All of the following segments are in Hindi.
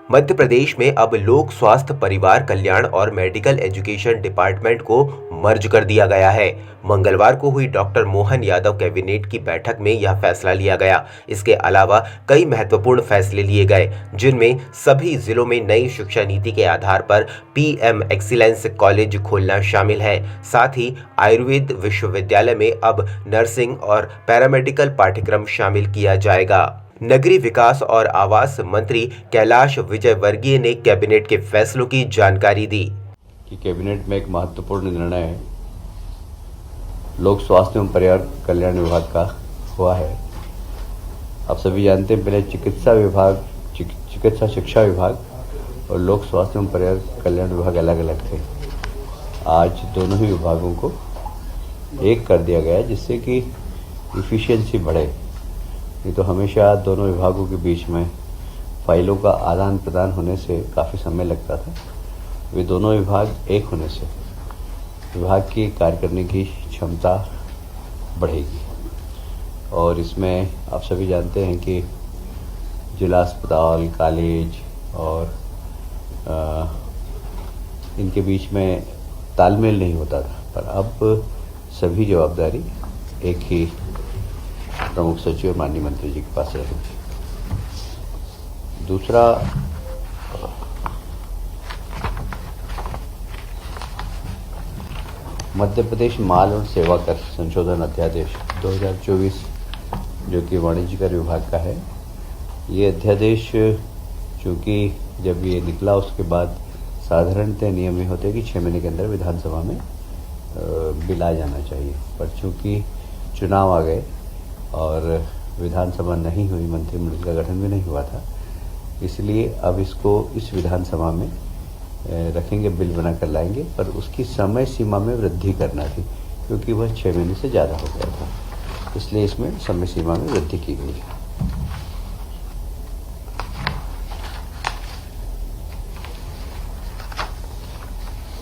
मध्य प्रदेश में अब लोक स्वास्थ्य परिवार कल्याण और मेडिकल एजुकेशन डिपार्टमेंट को मर्ज कर दिया गया है। मंगलवार को हुई डॉक्टर मोहन यादव कैबिनेट की बैठक में यह फैसला लिया गया। इसके अलावा कई महत्वपूर्ण फैसले लिए गए, जिनमें सभी जिलों में नई शिक्षा नीति के आधार पर पीएम एक्सीलेंस कॉलेज खोलना शामिल है। साथ ही आयुर्वेद विश्वविद्यालय में अब नर्सिंग और पैरामेडिकल पाठ्यक्रम शामिल किया जाएगा। नगरीय विकास और आवास मंत्री कैलाश विजयवर्गीय ने कैबिनेट के फैसलों की जानकारी दी कि कैबिनेट में एक महत्वपूर्ण निर्णय है लोक स्वास्थ्य एवं परिवार कल्याण विभाग का हुआ है। आप सभी जानते हैं, पहले चिकित्सा शिक्षा विभाग और लोक स्वास्थ्य एवं परिवार कल्याण विभाग अलग अलग थे। आज दोनों ही विभागों को एक कर दिया गया, जिससे कि इफिशियंसी बढ़े। नहीं तो हमेशा दोनों विभागों के बीच में फाइलों का आदान प्रदान होने से काफ़ी समय लगता था। वे दोनों विभाग एक होने से विभाग की कार्य करने की क्षमता बढ़ेगी। और इसमें आप सभी जानते हैं कि जिला अस्पताल, कॉलेज और इनके बीच में तालमेल नहीं होता था, पर अब सभी जवाबदारी एक ही प्रमुख सचिव और माननीय मंत्री जी के पास रहेगी। दूसरा, मध्य प्रदेश माल और सेवा कर संशोधन अध्यादेश 2024 जो कि वाणिज्य कर विभाग का है। ये अध्यादेश चूँकि जब ये निकला उसके बाद साधारणतः नियम ये होते हैं कि 6 महीने के अंदर विधानसभा में बिल आ जाना चाहिए, पर चूँकि चुनाव आ गए और विधानसभा नहीं हुई, मंत्रिमंडल का गठन भी नहीं हुआ था, इसलिए अब इसको इस विधानसभा में रखेंगे, बिल बनाकर लाएंगे। पर उसकी समय सीमा में वृद्धि करना थी, क्योंकि वह 6 महीने से ज़्यादा हो गया था, इसलिए इसमें समय सीमा में वृद्धि की गई है।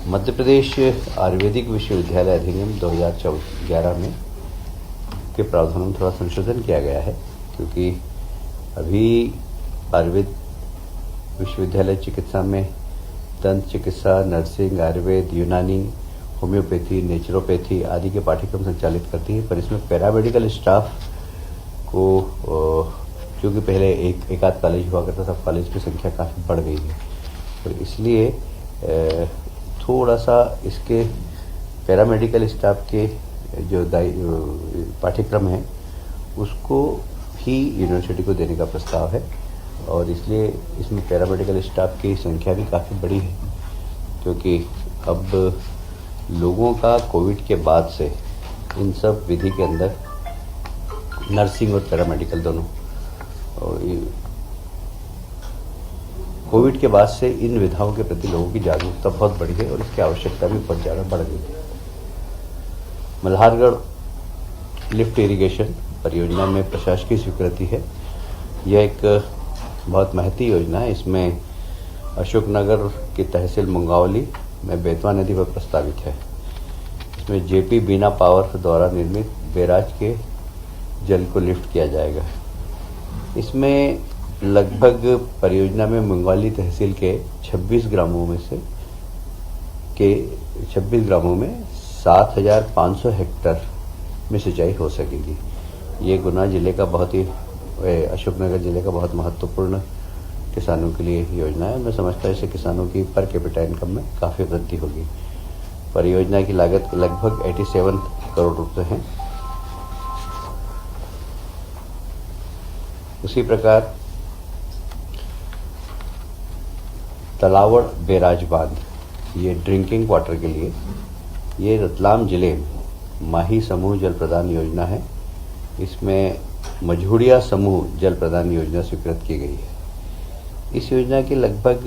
मध्य प्रदेश आयुर्वेदिक विश्वविद्यालय अधिनियम 2011 में के प्रावधानों में थोड़ा संशोधन किया गया है, क्योंकि अभी आयुर्वेद विश्वविद्यालय चिकित्सा में दंत चिकित्सा, नर्सिंग, आयुर्वेद, यूनानी, होम्योपैथी, नेचुरोपैथी आदि के पाठ्यक्रम संचालित करती है। पर इसमें पैरामेडिकल स्टाफ को क्योंकि पहले एक आध कॉलेज हुआ करता था, कॉलेज की संख्या काफ़ी बढ़ गई है, तो इसलिए थोड़ा सा इसके पैरामेडिकल स्टाफ के जो पाठ्यक्रम है उसको ही यूनिवर्सिटी को देने का प्रस्ताव है। और इसलिए इसमें पैरामेडिकल स्टाफ की संख्या भी काफ़ी बड़ी है, क्योंकि अब लोगों का कोविड के बाद से इन सब विधि के अंदर नर्सिंग और पैरामेडिकल दोनों, कोविड के बाद से इन विधाओं के प्रति लोगों की जागरूकता बहुत बढ़ी है और इसकी आवश्यकता भी बहुत ज़्यादा बढ़ गई है। मल्हारगढ़ लिफ्ट इरिगेशन परियोजना में प्रशासकीय स्वीकृति है। यह एक बहुत महती योजना है। इसमें अशोकनगर की तहसील मुंगावली में बेतवा नदी पर प्रस्तावित है। इसमें जेपी बीना पावर द्वारा निर्मित बैराज के जल को लिफ्ट किया जाएगा। इसमें लगभग परियोजना में मुंगावली तहसील के 26 ग्रामों में 7,500 हेक्टेयर में सिंचाई हो सकेगी। ये गुना जिले का अशोकनगर जिले का बहुत महत्वपूर्ण किसानों के लिए योजना है। मैं समझता हूँ इससे किसानों की पर कैपिटा इनकम में काफ़ी वृद्धि होगी। परियोजना की लागत लगभग 87 करोड़ रुपए है। उसी प्रकार तलावड़ बैराज बांध, ये ड्रिंकिंग वाटर के लिए, ये रतलाम जिले में माही समूह जल प्रदान योजना है। इसमें मझुड़िया समूह जल प्रदान योजना स्वीकृत की गई है। इस योजना के लगभग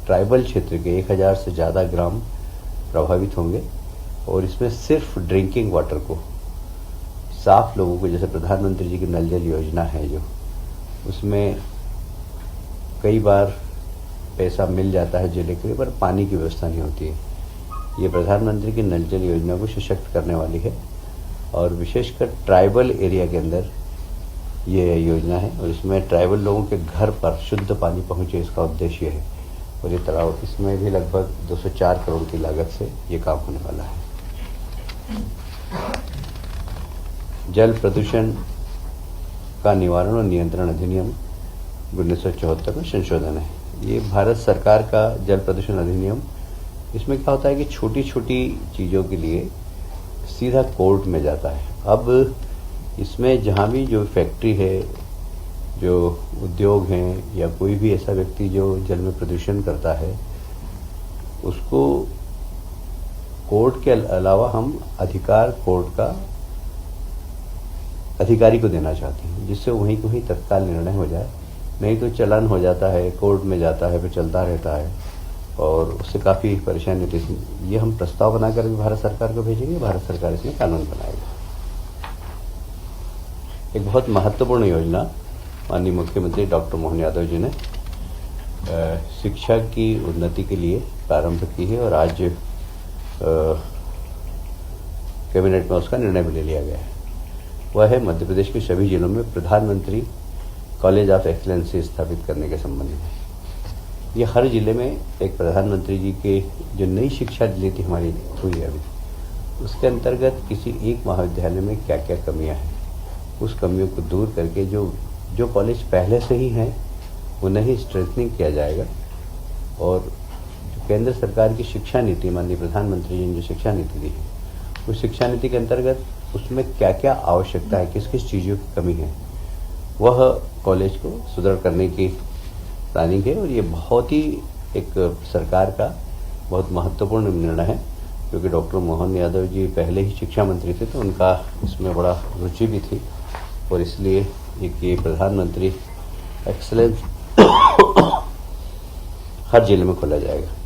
ट्राइबल क्षेत्र के 1000 से ज़्यादा ग्राम प्रभावित होंगे और इसमें सिर्फ ड्रिंकिंग वाटर को, साफ लोगों को, जैसे प्रधानमंत्री जी की नल जल योजना है जो, उसमें कई बार पैसा मिल जाता है जिले के लिए, पर पानी की व्यवस्था नहीं होती है। ये प्रधानमंत्री की नल जल योजना को सशक्त करने वाली है और विशेषकर ट्राइबल एरिया के अंदर ये योजना है और इसमें ट्राइबल लोगों के घर पर शुद्ध पानी पहुंचे, इसका उद्देश्य है। और ये तालाब, इसमें भी लगभग 204 करोड़ की लागत से ये काम होने वाला है। जल प्रदूषण का निवारण और नियंत्रण अधिनियम 1974 में संशोधन है। ये भारत सरकार का जल प्रदूषण अधिनियम, इसमें क्या होता है कि छोटी छोटी चीज़ों के लिए सीधा कोर्ट में जाता है। अब इसमें जहाँ भी जो फैक्ट्री है, जो उद्योग हैं या कोई भी ऐसा व्यक्ति जो जल में प्रदूषण करता है, उसको कोर्ट के अलावा हम अधिकार कोर्ट का अधिकारी को देना चाहते हैं, जिससे वहीं को ही तत्काल निर्णय हो जाए। नहीं तो चलान हो जाता है, कोर्ट में जाता है, फिर चलता रहता है और उससे काफ़ी परेशानी होती है। ये हम प्रस्ताव बनाकर भी भारत सरकार को भेजेंगे, भारत सरकार इसमें कानून बनाएगा। एक बहुत महत्वपूर्ण योजना माननीय मुख्यमंत्री डॉक्टर मोहन यादव जी ने शिक्षा की उन्नति के लिए प्रारंभ की है और आज कैबिनेट में उसका निर्णय भी ले लिया गया है। वह है मध्य प्रदेश के सभी जिलों में प्रधानमंत्री कॉलेज ऑफ एक्सीलेंस स्थापित करने के संबंध में। ये हर जिले में एक प्रधानमंत्री जी के जो नई शिक्षा नीति हमारी हुई है अभी, उसके अंतर्गत किसी एक महाविद्यालय में क्या क्या कमियां हैं, उस कमियों को दूर करके जो कॉलेज पहले से ही हैं उन्हें ही स्ट्रेंथनिंग किया जाएगा। और जो केंद्र सरकार की शिक्षा नीति, माननीय प्रधानमंत्री जी ने जो शिक्षा नीति दी है, उस शिक्षा नीति के अंतर्गत उसमें क्या क्या आवश्यकता है, किस किस चीज़ों की कमी है, वह कॉलेज को सुदृढ़ करने की प्लानिंग है। और ये बहुत ही एक सरकार का बहुत महत्वपूर्ण निर्णय है, क्योंकि डॉक्टर मोहन यादव जी पहले ही शिक्षा मंत्री थे, तो उनका इसमें बड़ा रुचि भी थी और इसलिए ये प्रधानमंत्री एक्सीलेंस हर जिले में खोला जाएगा।